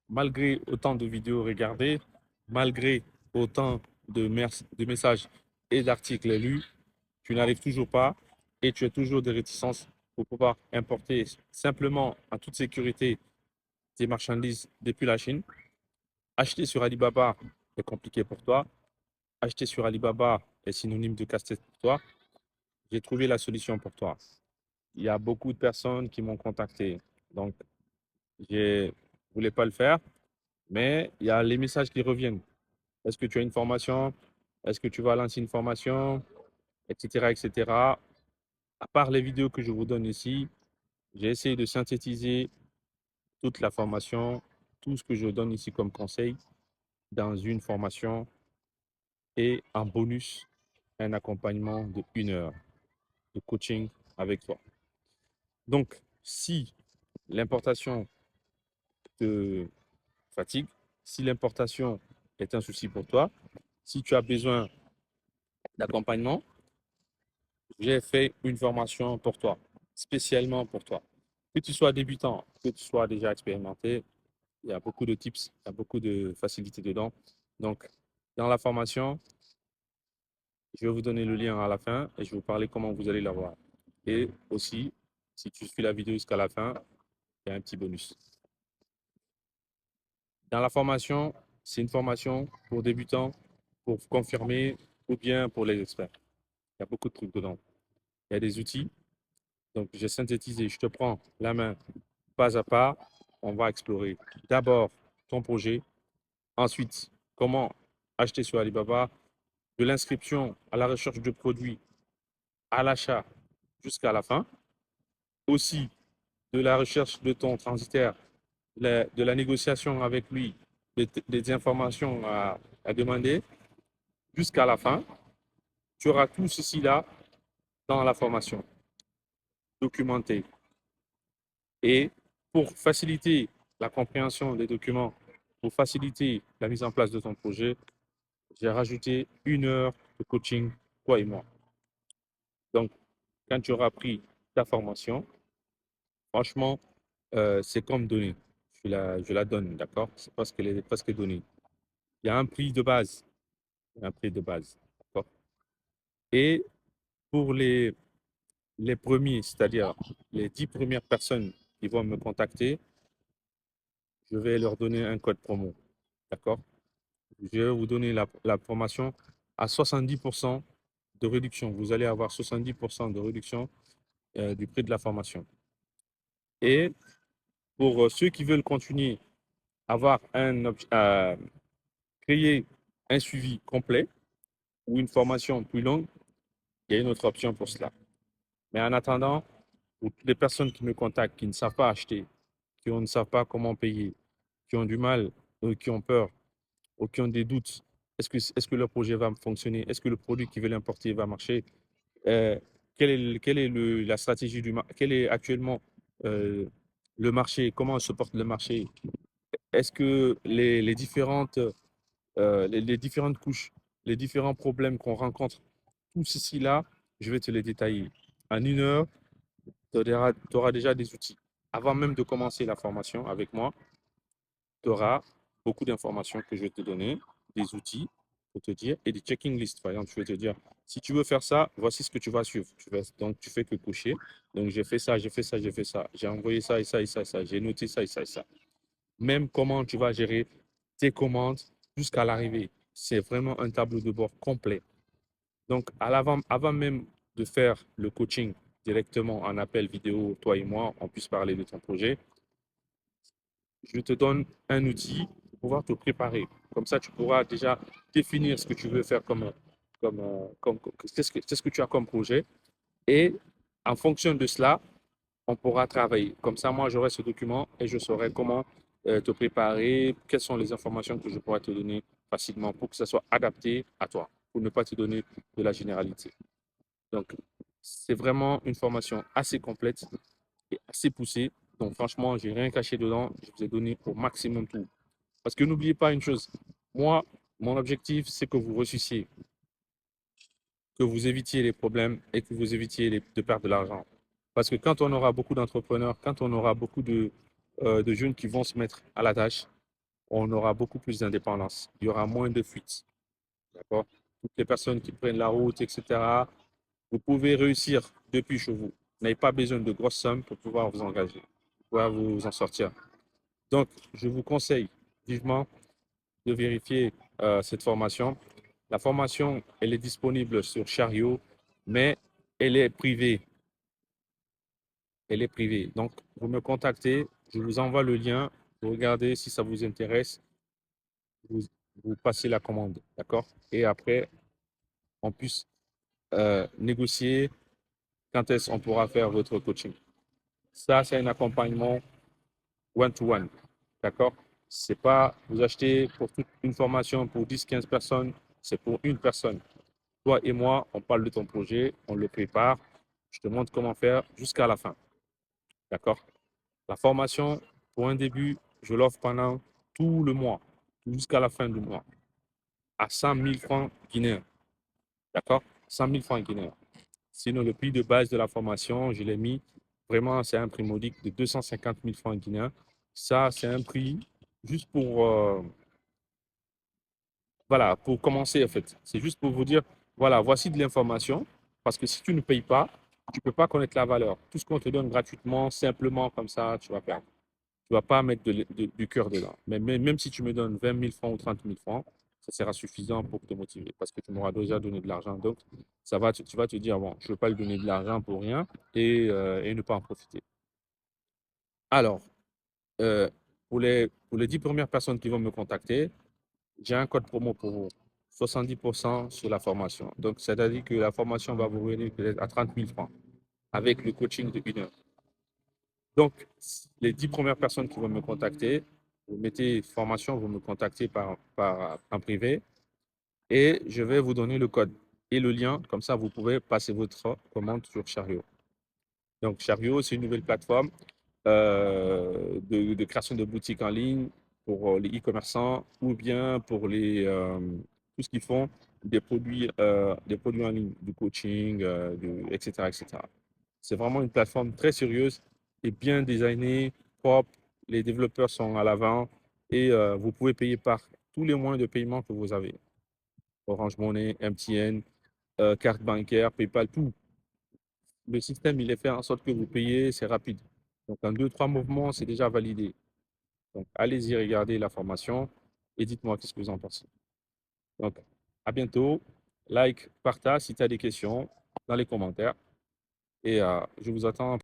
malgré autant de vidéos regardées, malgré autant de messages et d'articles lus, tu n'arrives toujours pas et tu as toujours des réticences pour pouvoir importer simplement en toute sécurité tes marchandises depuis la Chine. Acheter sur Alibaba est compliqué pour toi. Acheter sur Alibaba est synonyme de casse-tête pour toi. J'ai trouvé la solution pour toi. Il y a beaucoup de personnes qui m'ont contacté. Donc, je ne voulais pas le faire, mais il y a les messages qui reviennent. Est-ce que tu as une formation? Est-ce que tu vas lancer une formation? Etc., etc. À part les vidéos que je vous donne ici, j'ai essayé de synthétiser toute la formation, tout ce que je donne ici comme conseil dans une formation et en bonus, un accompagnement de 1 heure de coaching avec toi. Donc, si l'importation te fatigue, si l'importation est un souci pour toi, si tu as besoin d'accompagnement, j'ai fait une formation pour toi, spécialement pour toi. Que tu sois débutant, que tu sois déjà expérimenté, il y a beaucoup de tips, il y a beaucoup de facilités dedans. Donc, dans la formation, je vais vous donner le lien à la fin et je vais vous parler comment vous allez l'avoir. Et aussi, si tu suis la vidéo jusqu'à la fin, il y a un petit bonus. Dans la formation, c'est une formation pour débutants, pour confirmer ou bien pour les experts. Il y a beaucoup de trucs dedans. Il y a des outils. Donc, j'ai synthétisé, je te prends la main pas à pas. On va explorer d'abord ton projet. Ensuite, comment acheter sur Alibaba, de l'inscription à la recherche de produits, à l'achat jusqu'à la fin. Aussi, de la recherche de ton transitaire, de la négociation avec lui, des informations à demander jusqu'à la fin. Tu auras tout ceci là dans la formation, documenté. Et pour faciliter la compréhension des documents, pour faciliter la mise en place de ton projet, j'ai rajouté 1 heure de coaching, toi et moi. Donc, quand tu auras pris ta formation, franchement, c'est comme donné. Je la donne, d'accord? C'est parce qu'elle est presque donnée. Il y a un prix de base. Il y a un prix de base, d'accord? Et pour les premiers, c'est-à-dire les 10 premières personnes qui vont me contacter, je vais leur donner un code promo. D'accord? Je vais vous donner la formation à 70% de réduction. Vous allez avoir 70% de réduction du prix de la formation. Et pour ceux qui veulent continuer à avoir créer un suivi complet ou une formation plus longue, il y a une autre option pour cela. Mais en attendant, pour toutes les personnes qui me contactent, qui ne savent pas acheter, qui ne savent pas comment payer, qui ont du mal, qui ont peur, ou qui ont des doutes, est-ce que leur projet va fonctionner? Est-ce que le produit qu'ils veulent importer va marcher? Euh, quelle est la stratégie du marché? Quel est actuellement euh, le marché? Comment se porte le marché? Est-ce que les différentes couches, les différents problèmes qu'on rencontre, tout ceci là, je vais te les détailler. En 1 heure, tu auras déjà des outils. Avant même de commencer la formation avec moi, tu auras beaucoup d'informations que je vais te donner, des outils pour te dire, et des checking lists. Par exemple, je vais te dire, si tu veux faire ça, voici ce que tu vas suivre. Donc, tu fais que cocher. Donc, j'ai fait ça, j'ai fait ça, j'ai fait ça. J'ai envoyé ça et ça et ça et ça. J'ai noté ça et ça et ça. Même comment tu vas gérer tes commandes jusqu'à l'arrivée. C'est vraiment un tableau de bord complet. Donc, avant même de faire le coaching directement en appel vidéo, toi et moi, on puisse parler de ton projet, je te donne un outil pour pouvoir te préparer. Comme ça, tu pourras déjà définir ce que tu veux faire qu'est-ce que tu as comme projet. Et en fonction de cela, on pourra travailler. Comme ça, moi, j'aurai ce document et je saurai comment te préparer, quelles sont les informations que je pourrais te donner facilement pour que ça soit adapté à toi, pour ne pas te donner de la généralité. Donc, c'est vraiment une formation assez complète et assez poussée. Donc, franchement, j'ai rien caché dedans. Je vous ai donné au maximum tout. Parce que n'oubliez pas une chose. Moi, mon objectif, c'est que vous ressuscitiez, que vous évitiez les problèmes et que vous évitiez de perdre de l'argent. Parce que quand on aura beaucoup d'entrepreneurs, quand on aura beaucoup de jeunes qui vont se mettre à la tâche, on aura beaucoup plus d'indépendance. Il y aura moins de fuites. D'accord? Toutes les personnes qui prennent la route, etc., vous pouvez réussir depuis chez vous. Vous n'avez pas besoin de grosses sommes pour pouvoir vous engager, pour pouvoir vous en sortir. Donc, je vous conseille vivement de vérifier cette formation. La formation, elle est disponible sur Chariot, mais elle est privée. Elle est privée. Donc, vous me contactez, je vous envoie le lien, vous regardez si ça vous intéresse, vous, vous passez la commande, d'accord? Et après, on puisse négocier quand est-ce qu'on pourra faire votre coaching. Ça, c'est un accompagnement one-to-one, d'accord? C'est pas vous achetez pour toute une formation pour 10, 15 personnes, c'est pour une personne. Toi et moi, on parle de ton projet, on le prépare, je te montre comment faire jusqu'à la fin, d'accord? La formation, pour un début, je l'offre pendant tout le mois, jusqu'à la fin du mois, à 100 000 francs guinéens, d'accord? 100 000 francs guinéens. Sinon, le prix de base de la formation, je l'ai mis, vraiment, c'est un prix modique de 250 000 francs guinéens. Ça, c'est un prix juste pour, voilà, pour commencer, en fait. C'est juste pour vous dire, voilà, voici de l'information, parce que si tu ne payes pas, tu ne peux pas connaître la valeur. Tout ce qu'on te donne gratuitement, simplement comme ça, tu vas perdre. Tu ne vas pas mettre du cœur dedans. Mais même si tu me donnes 20 000 francs ou 30 000 francs, ça sera suffisant pour te motiver parce que tu m'auras déjà donné de l'argent. Donc, tu vas te dire, bon, je ne veux pas lui donner de l'argent pour rien et ne pas en profiter. Alors, euh, pour les 10 premières personnes qui vont me contacter, j'ai un code promo pour vous. 70% sur la formation. Donc, c'est-à-dire que la formation va vous revenir peut-être à 30 000 francs avec le coaching de 1 heure. Donc, les 10 premières personnes qui vont me contacter, vous mettez formation, vous me contactez en privé et je vais vous donner le code et le lien. Comme ça, vous pouvez passer votre commande sur Chariot. Donc, Chariot, c'est une nouvelle plateforme de création de boutiques en ligne pour les e-commerçants ou bien pour tout ce qu'ils font, des produits en ligne, du coaching, etc., etc. C'est vraiment une plateforme très sérieuse et bien designée, propre. Les développeurs sont à l'avant et vous pouvez payer par tous les moyens de paiement que vous avez. Orange Money, MTN, carte bancaire, PayPal, tout. Le système, il est fait en sorte que vous payez, c'est rapide. Donc, en 2, 3 mouvements, c'est déjà validé. Donc, allez-y, regardez la formation et dites-moi qu'est-ce que vous en pensez. Donc, à bientôt. Like, partage si tu as des questions dans les commentaires et je vous attends.